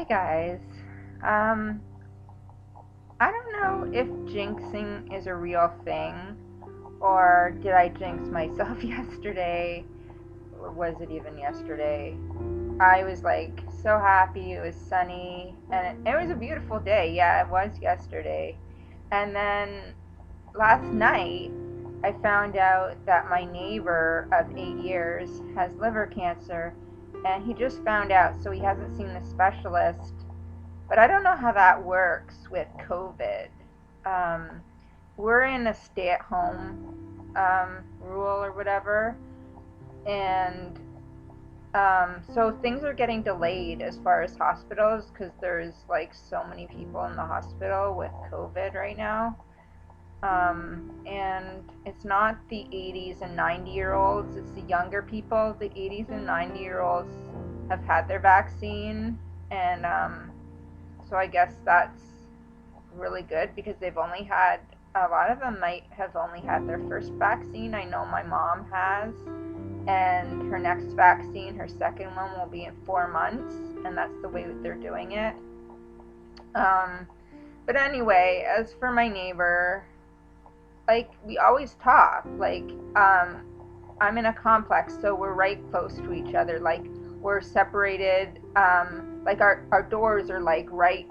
Hi guys. Um, I don't know if jinxing is a real thing or did I jinx myself yesterday or was it even yesterday? I was like so happy. It was sunny and it was a beautiful day. Yeah, it was yesterday. And then last night I found out that my neighbor of 8 years has liver cancer and he just found out, so he hasn't seen the specialist. But I don't know how that works with COVID. Um, we're in a stay-at-home rule or whatever, and so things are getting delayed as far as hospitals because there's like so many people in the hospital with COVID right now. And it's not the 80s and 90-year-olds, it's the younger people. The 80s and 90-year-olds have had their vaccine, and so I guess that's really good because they've only had a lot of them might have only had their first vaccine. I know my mom has, and her next vaccine, her second one, will be in 4 months, and that's the way that they're doing it. Um, but anyway, as for my neighbor, like we always talk. I'm in a complex, so we're right close to each other. Like we're separated. Like our doors are like right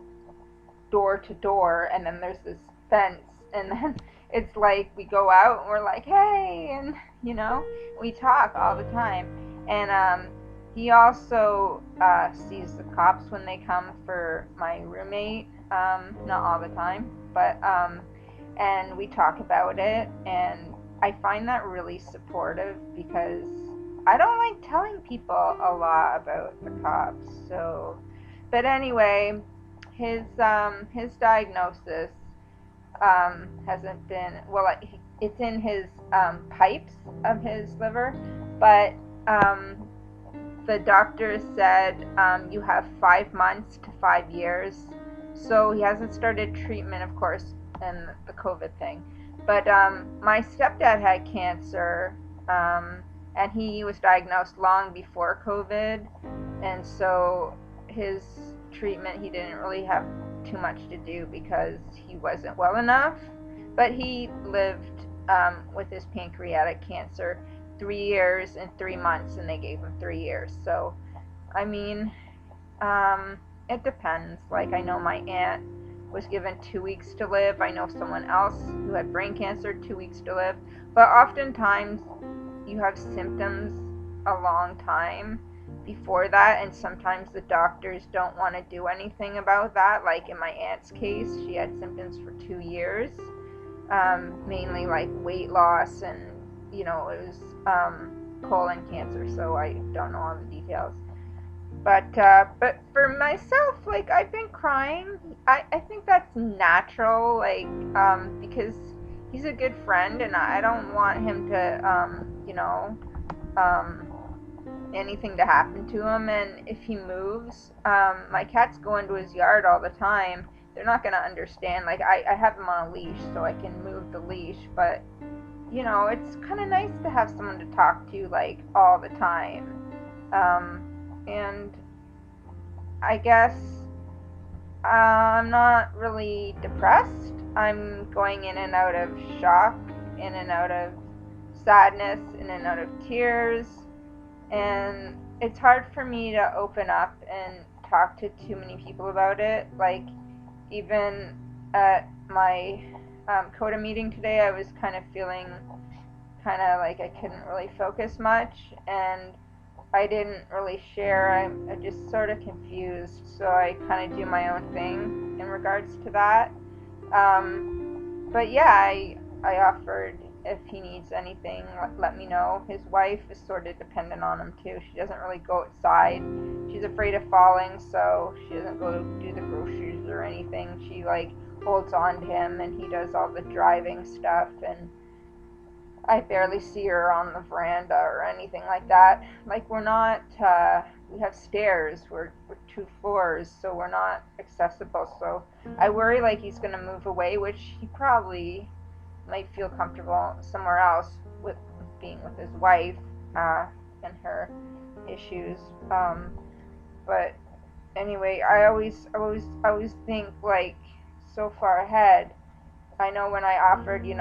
door to door, and then there's this fence, and then it's like we go out and we're like, hey, and we talk all the time. And he also sees the cops when they come for my roommate, not all the time, but and we talk about it, and I find that really supportive because I don't like telling people a lot about the cops. So, but anyway, his diagnosis hasn't been well. It's in his pipes of his liver, but the doctor said you have 5 months to 5 years. So he hasn't started treatment, of course, and the COVID thing. But my stepdad had cancer, and he was diagnosed long before COVID, and so his treatment, he didn't really have too much to do because he wasn't well enough. But he lived with his pancreatic cancer 3 years and 3 months, and they gave him 3 years. So, I mean, it depends. Like, I know my aunt was given 2 weeks to live. I know someone else who had brain cancer, 2 weeks to live. But oftentimes, you have symptoms a long time before that, and sometimes the doctors don't want to do anything about that. Like in my aunt's case, she had symptoms for 2 years, mainly like weight loss, and it was colon cancer. So I don't know all the details. But for myself, like I've been crying. I think that's natural, like because he's a good friend, and I don't want him to um anything to happen to him. And if he moves, my cats go into his yard all the time. They're not gonna understand. Like I have him on a leash, so I can move the leash, but it's kind of nice to have someone to talk to like all the time. And I guess I'm not really depressed. I'm going in and out of shock, in and out of sadness, in and out of tears, and it's hard for me to open up and talk to too many people about it. Like, even at my CODA meeting today, I was kind of feeling kind of like I couldn't really focus much, and I didn't really share. I'm just sort of confused, so I kind of do my own thing in regards to that. But yeah, I offered if he needs anything, let me know. His wife is sort of dependent on him too. She doesn't really go outside. She's afraid of falling, so she doesn't go do the groceries or anything. She like holds on to him, and he does all the driving stuff, and I barely see her on the veranda or anything like that. Like we're not, we have stairs. We're 2 floors, so we're not accessible. So I worry like he's gonna move away, which he probably might feel comfortable somewhere else with being with his wife and her issues. But anyway, I always think like so far ahead. I know when I offered, if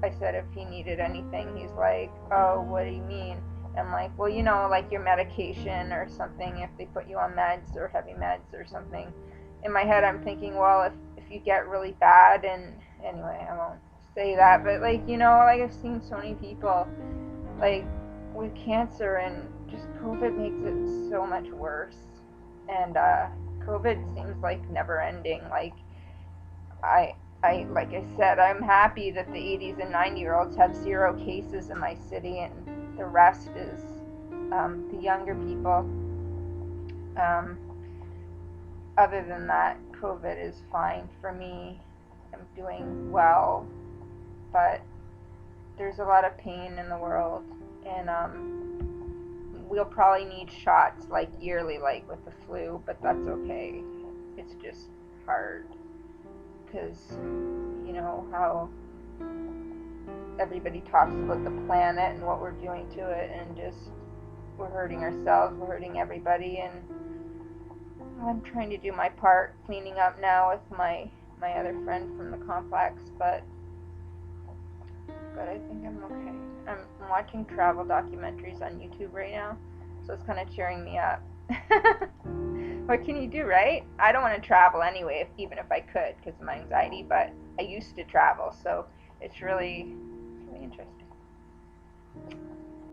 I said if he needed anything, he's like, oh, what do you mean? I'm like, well, like your medication or something, if they put you on meds or heavy meds or something. In my head, I'm thinking, well, if you get really bad, and anyway, I won't say that, but like, like I've seen so many people, like, with cancer, and just COVID makes it so much worse. And COVID seems like never ending. Like, like I said, I'm happy that the 80s and 90-year-olds have 0 cases in my city, and the rest is the younger people. Um, Other than that, COVID is fine for me. I'm doing well, but there's a lot of pain in the world, and we'll probably need shots like yearly, like with the flu, but that's okay. It's just hard because how everybody talks about the planet and what we're doing to it, and just we're hurting ourselves, we're hurting everybody, and I'm trying to do my part cleaning up now with my other friend from the complex, but I think I'm okay. I'm watching travel documentaries on YouTube right now, so it's kind of cheering me up. What can you do, right? I don't want to travel anyway, even if I could, because of my anxiety. But I used to travel, so it's really interesting.